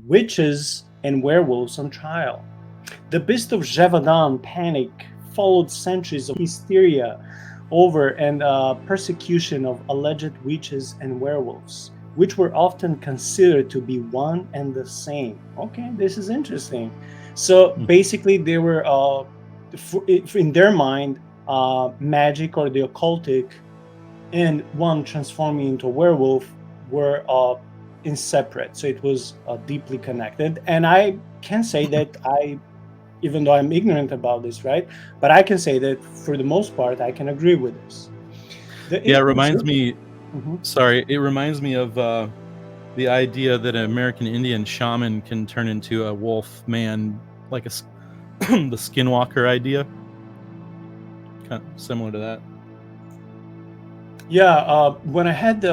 witches and werewolves on trial. The Beast of Gévaudan panic followed centuries of hysteria over and persecution of alleged witches and werewolves, which were often considered to be one and the same. Okay, this is interesting. So Mm. basically, they were, in their mind, magic or the occultic and one transforming into a werewolf were inseparate. So it was deeply connected. And I can say that even though I'm ignorant about this, right? But I can say that for the most part, I can agree with this. The Yeah, it reminds Inquisition. me. Mhm. Sorry, it reminds me of the idea that an American Indian shaman can turn into a wolf man, like the skinwalker idea, kind of similar to that. Yeah, um, when I had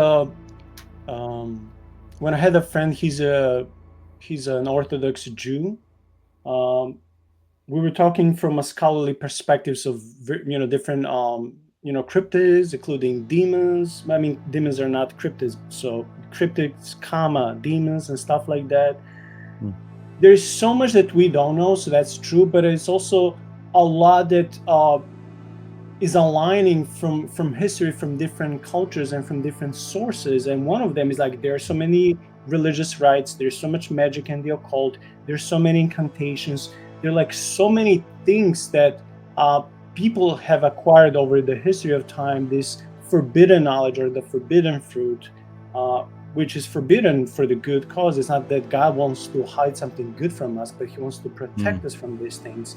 a friend, he's an Orthodox Jew. Um, we were talking from a scholarly perspectives of different cryptids, including demons. I mean, demons are not cryptids, so cryptids, comma demons and stuff like that. Mm. There's so much that we don't know, so that's true. But it's also a lot that is aligning from history, from different cultures and from different sources. And one of them is like there are so many religious rites, there's so much magic in the occult, there's so many incantations, there are like so many things that uh, people have acquired over the history of time, this forbidden knowledge or the forbidden fruit, uh, which is forbidden for the good cause. It's not that God wants to hide something good from us, but he wants to Mm. protect us from these things.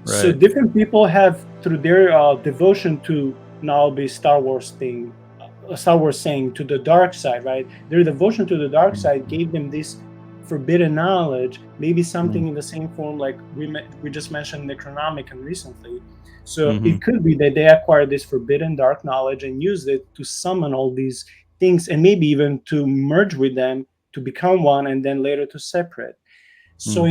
So Right. different people have, through their devotion to now be Star Wars thing, Star Wars saying to the dark side, right? Their devotion to the dark Mm. side gave them this forbidden knowledge, maybe Mm. something in the same form like we just mentioned Necronomicon recently. So Mm-hmm. it could be that they acquired this forbidden dark knowledge and used it to summon all these things and maybe even to merge with them to become one and then later to separate. So Mm.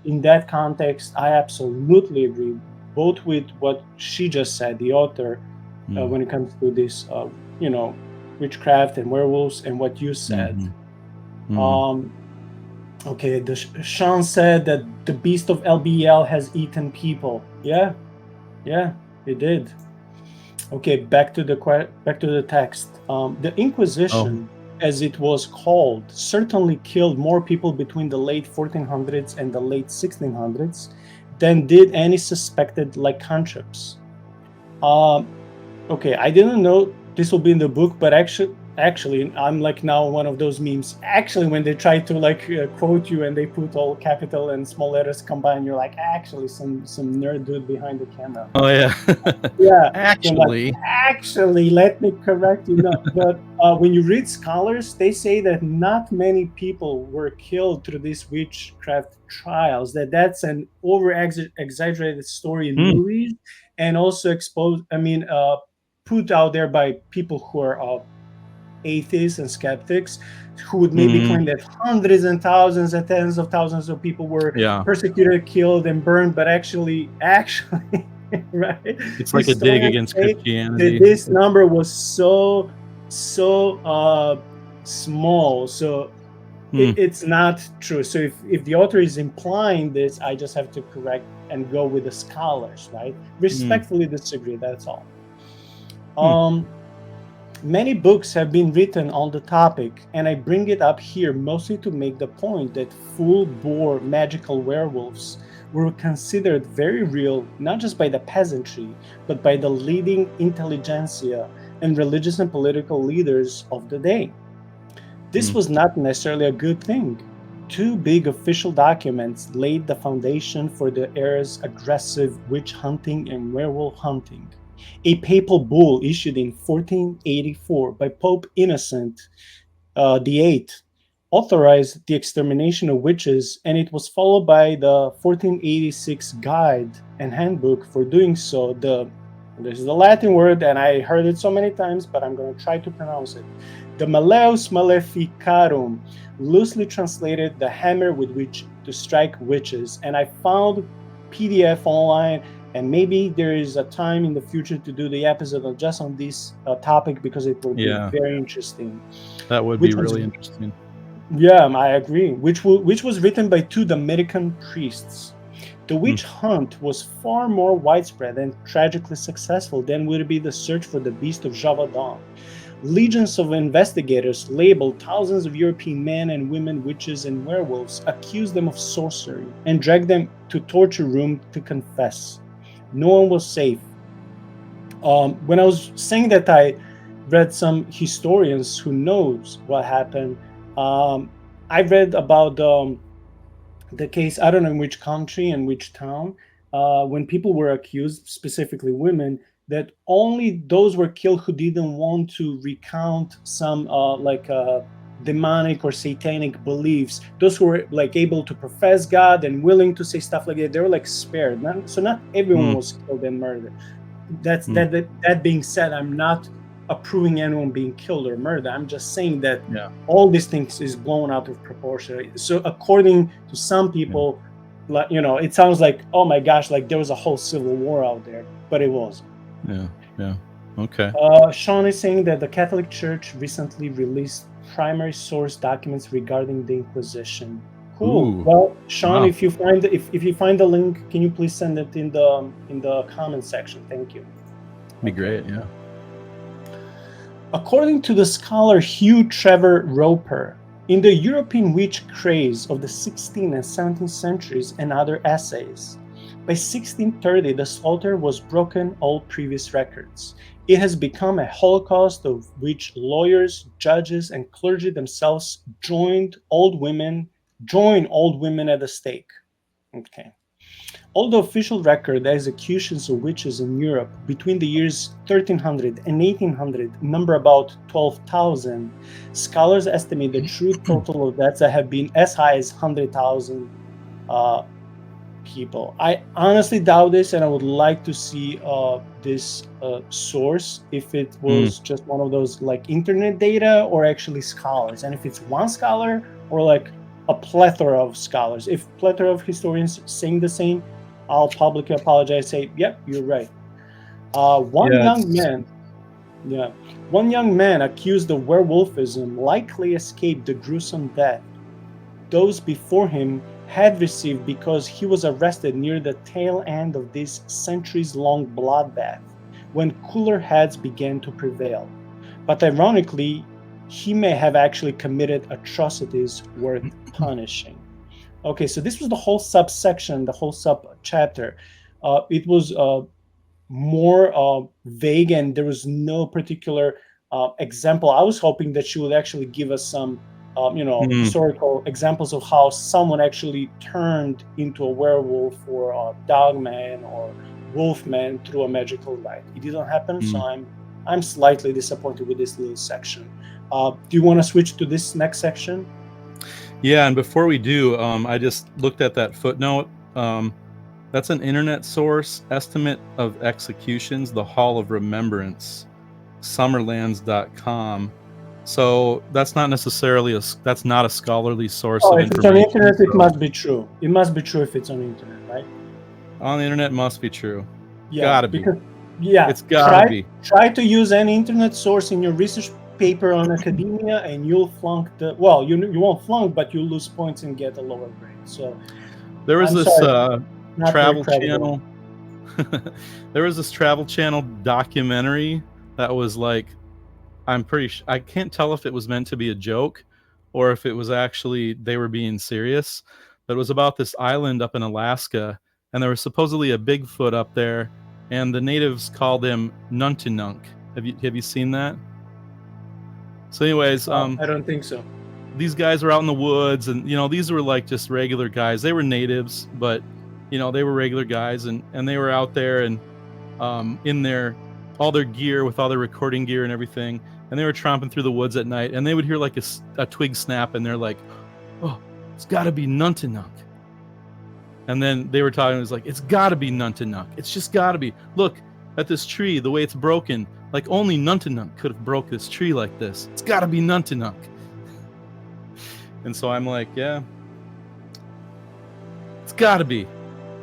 in that context, I absolutely agree both with what she just said, the author, Mm. when it comes to this, you know, witchcraft and werewolves, and what you said. Mm-hmm. Mm. Um, okay, Sean said that the beast of LBL has eaten people. Yeah, yeah, it did. Okay, back to the text. The Oh. Inquisition, as it was called, certainly killed more people between the late 1400s and the late 1600s than did any suspected lycanthropes. Um, Okay, I didn't know this will be in the book, but actually, I'm like now one of those memes. Actually, when they try to like quote you and they put all capital and small letters combined, you're like, actually, some nerd dude behind the camera. Oh yeah. Yeah, so I'm like, Actually. actually, let me correct you. No, but when you read scholars, they say that not many people were killed through these witchcraft trials. That's an over exaggerated story in Mm. movies, and also exposed. I mean, put out there by people who are atheists and skeptics, who would maybe Mm. claim that hundreds and thousands and tens of thousands of people were Yeah. persecuted, killed, and burned, but actually, right? It's like a dig Historians against say that Christianity. this number was so small, so Mm. it's not true. So if the author is implying this, I just have to correct and go with the scholars, right? Mm. Respectfully disagree. That's all. Mm. Um, Many books have been written on the topic, and I bring it up here mostly to make the point that full bore magical werewolves were considered very real not just by the peasantry, but by the leading intelligentsia and religious and political leaders of the day. This Mm. was not necessarily a good thing. Two big official documents laid the foundation for the era's aggressive witch hunting and werewolf hunting. A papal bull issued in 1484 by Pope Innocent the Eighth authorized the extermination of witches, and it was followed by the 1486 Guide and Handbook for doing so. This is the Latin word, and I heard it so many times, but I'm going to try to pronounce it. The Maleus Maleficarum, loosely translated, the hammer with which to strike witches. And I found PDF online, and maybe there is a time in the future to do the episode of just on this topic because it will be Yeah. very interesting. That would be Which was really interesting. Yeah, I agree. Which was written by two Dominican priests. The Hmm. witch hunt was far more widespread and tragically successful than would be the search for the beast of Javadon. Legions of investigators labeled thousands of European men and women witches and werewolves, accused them of sorcery, and dragged them to torture room to confess. No one was safe. When I was saying that I read some historians who knows what happened, um, I read about the case, I don't know in which country and which town, when people were accused, specifically women, that only those were killed who didn't want to recount some demonic or satanic beliefs. Those who were like able to profess God and willing to say stuff like that, they were like spared. So not everyone Hmm. was killed and murdered. That's Hmm. that being said, I'm not approving anyone being killed or murdered. I'm just saying that Yeah. all these things is blown out of proportion. So according to some Yeah. people, like it sounds like, oh my gosh, like there was a whole civil war out there, but it wasn't. Yeah. Yeah. Okay. Sean is saying that the Catholic Church recently released primary source documents regarding the Inquisition. Cool. Ooh. Well, Sean, Wow. if you find the link, can you please send it in the comment section? Thank you. Be Okay. great. Yeah. According to the scholar Hugh Trevor Roper, in the European witch craze of the 16th and 17th centuries and other essays, by 1630 the slaughter was broken all previous records. It has become a holocaust of which lawyers, judges, and clergy themselves join old women at the stake. Okay. Although official record executions of witches in Europe between the years 1300 and 1800 number about 12,000, scholars estimate the true total of deaths that have been as high as 100,000 uh, people. I honestly doubt this, and I would like to see this source, if it Hmm. was just one of those like internet data or actually scholars, and if it's one scholar or like a plethora of scholars. If plethora of historians saying the same, I'll publicly apologize. Say, yep, you're right. One Yeah. young It's. man, yeah, one young man accused of werewolfism likely escaped the gruesome death those before him had received because he was arrested near the tail end of this centuries-long bloodbath, when cooler heads began to prevail. But ironically, he may have actually committed atrocities worth punishing. Okay, so this was the whole subsection, the whole sub chapter. It was more vague, and there was no particular example. I was hoping that she would actually give us some Hmm. historical examples of how someone actually turned into a werewolf or a dogman or wolfman through a magical light. It didn't happen, Hmm. so I'm slightly disappointed with this little section. Do you want to switch to this next section? Yeah. And before we do, I just looked at that footnote. That's an internet source. Estimate of executions, the Hall of Remembrance, summerlands.com. So that's not necessarily that's not a scholarly source Oh, of if it's on information. internet, it So must be true. It must be true if it's on internet, right? on the internet must be true. Yeah, Gotta be. because yeah, It's gotta be. try to use any internet source in your research paper on academia, and you'll flunk the well. You won't flunk, but you'll lose points and get a lower grade. So There was I'm this sorry, not very travel credible. channel. There was this travel channel documentary that was like, I can't tell if it was meant to be a joke or if it was actually they were being serious. But it was about this island up in Alaska, and there was supposedly a Bigfoot up there, and the natives called him Nuntinunk. Have you seen that? So, anyways, I don't think so. these guys were out in the woods, and these were like just regular guys. They were natives, but they were regular guys, and they were out there and in their all their gear with all their recording gear and everything, and they were tromping through the woods at night, and they would hear like a twig snap, and they're like, "Oh, it's got to be Nuntinunk." And then they were talking, it was like, "It's got to be Nuntinunk. It's just got to be. Look at this tree, the way it's broken. Like only Nuntinunk could have broke this tree like this. It's got to be Nuntinunk." And so I'm like, yeah, it's got to be.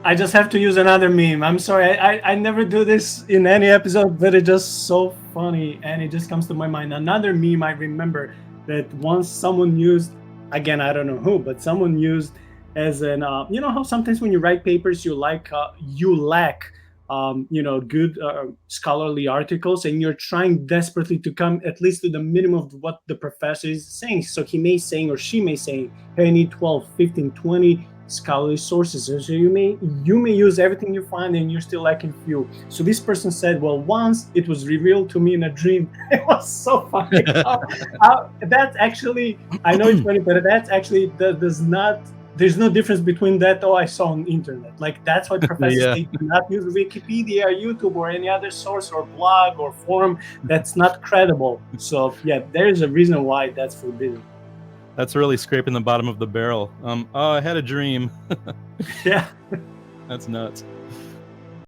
I just have to use another meme. I'm sorry, I never do this in any episode, but it's just so funny, and it just comes to my mind. Another meme I remember that once someone used again, I don't know who, but someone used as an you know how sometimes when you write papers you lack good scholarly articles, and you're trying desperately to come at least to the minimum of what the professor is saying. So he may saying or she may say, hey, I need 12, 15, 20 scholarly sources. And so you may use everything you find and you're still lacking few. So this person said, well, once it was revealed to me in a dream. It was so funny. That's actually, I know it's funny, but that's actually that does not. There's no difference between that. Oh, I saw on the internet. Like that's why professors Yeah, say do not use Wikipedia, or YouTube, or any other source or blog or forum that's not credible. So yeah, there's a reason why that's forbidden. that's really scraping the bottom of the barrel. Oh, I had a dream. Yeah. That's nuts.